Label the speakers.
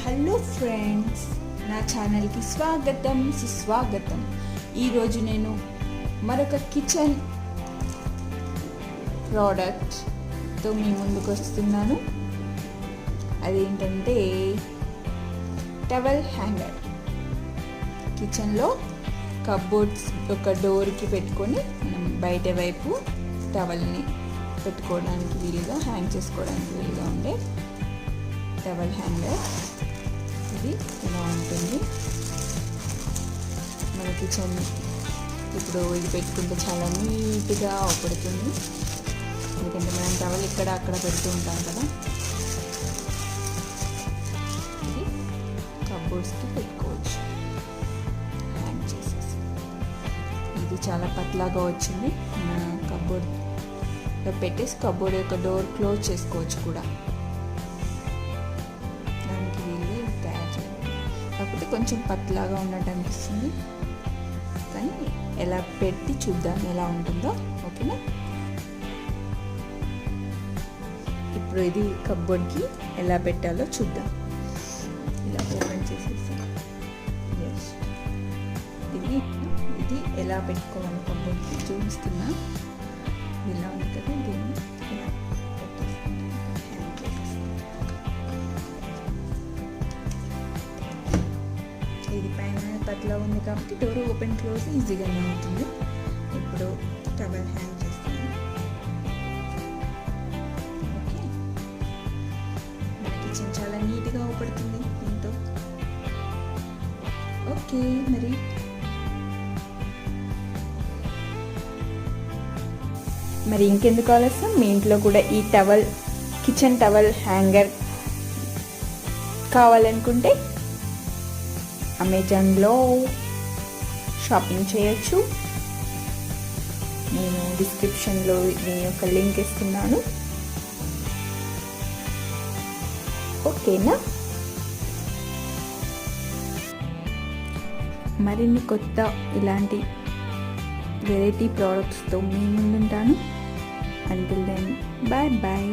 Speaker 1: Hello friends, నా ఛానల్కి స్వాగతం సుస్వాగతం. ఈరోజు నేను మరొక కిచెన్ ప్రోడక్ట్తో మీ ముందుకు వస్తున్నాను. అదేంటంటే టవల్ హ్యాంగర్. కిచెన్లో కబోర్డ్స్ ఒక డోర్కి పెట్టుకొని మనం బయట వైపు టవల్ని పెట్టుకోవడానికి వీలుగా, హ్యాంగ్ చేసుకోవడానికి వీలుగా ఉండే టవల్ హ్యాంగర్. ఇది ఇలా ఉంటుంది. మన కిచెన్ ఇప్పుడు ఇది పెట్టుకుంటే చాలా నీట్గా అవపడుతుంది. ఎందుకంటే మనం టవల్ ఇక్కడ అక్కడ పెడుతూ ఉంటాం కదా. ఇది కబోర్డ్స్కి పెట్టుకోవచ్చు హ్యాంగ్ చేసేసి. ఇది చాలా పతలాగా వచ్చింది. మన కబోర్డ్లో పెట్టేసి కబోర్డ్ యొక్క డోర్ క్లోజ్ చేసుకోవచ్చు కూడా. కాకపోతే కొంచెం పతలాగా ఉన్నట్టు అనిపిస్తుంది, కానీ ఎలా పెట్టి చూద్దాం ఎలా ఉంటుందో. ఓకేనా? ఇప్పుడు ఇది కబోర్డ్కి ఎలా పెట్టాలో చూద్దాం. ఇలా ఓపెన్ చేసేసి ఇది ఎలా పెట్టుకోవాలి కబోర్డ్కి చూపిస్తున్నా. ఇలా ఉంది కదా, దీన్ని ఇలా ఇది పైన పతలా ఉంది కాబట్టి డోర్ ఓపెన్ క్లోజ్ ఈజీగానే అవుతుంది. ఇప్పుడు టవల్ హ్యాంగ్ చేస్తాను. ఓకే, మన కిచెన్ చాలా నీట్గా అవపడుతుంది దీంతో. ఓకే, మరి ఇంకెందుకు ఆలస్యం, మీ ఇంట్లో కూడా ఈ కిచెన్ టవల్ హ్యాంగర్ కావాలనుకుంటే అమెజాన్లో షాపింగ్ చేయొచ్చు. నేను డిస్క్రిప్షన్లో దీని యొక్క లింక్ ఇస్తున్నాను. ఓకేనా? మరిన్ని కొత్త ఇలాంటి వెరైటీ ప్రోడక్ట్స్తో మీ ముందుంటాను. Until then, bye bye.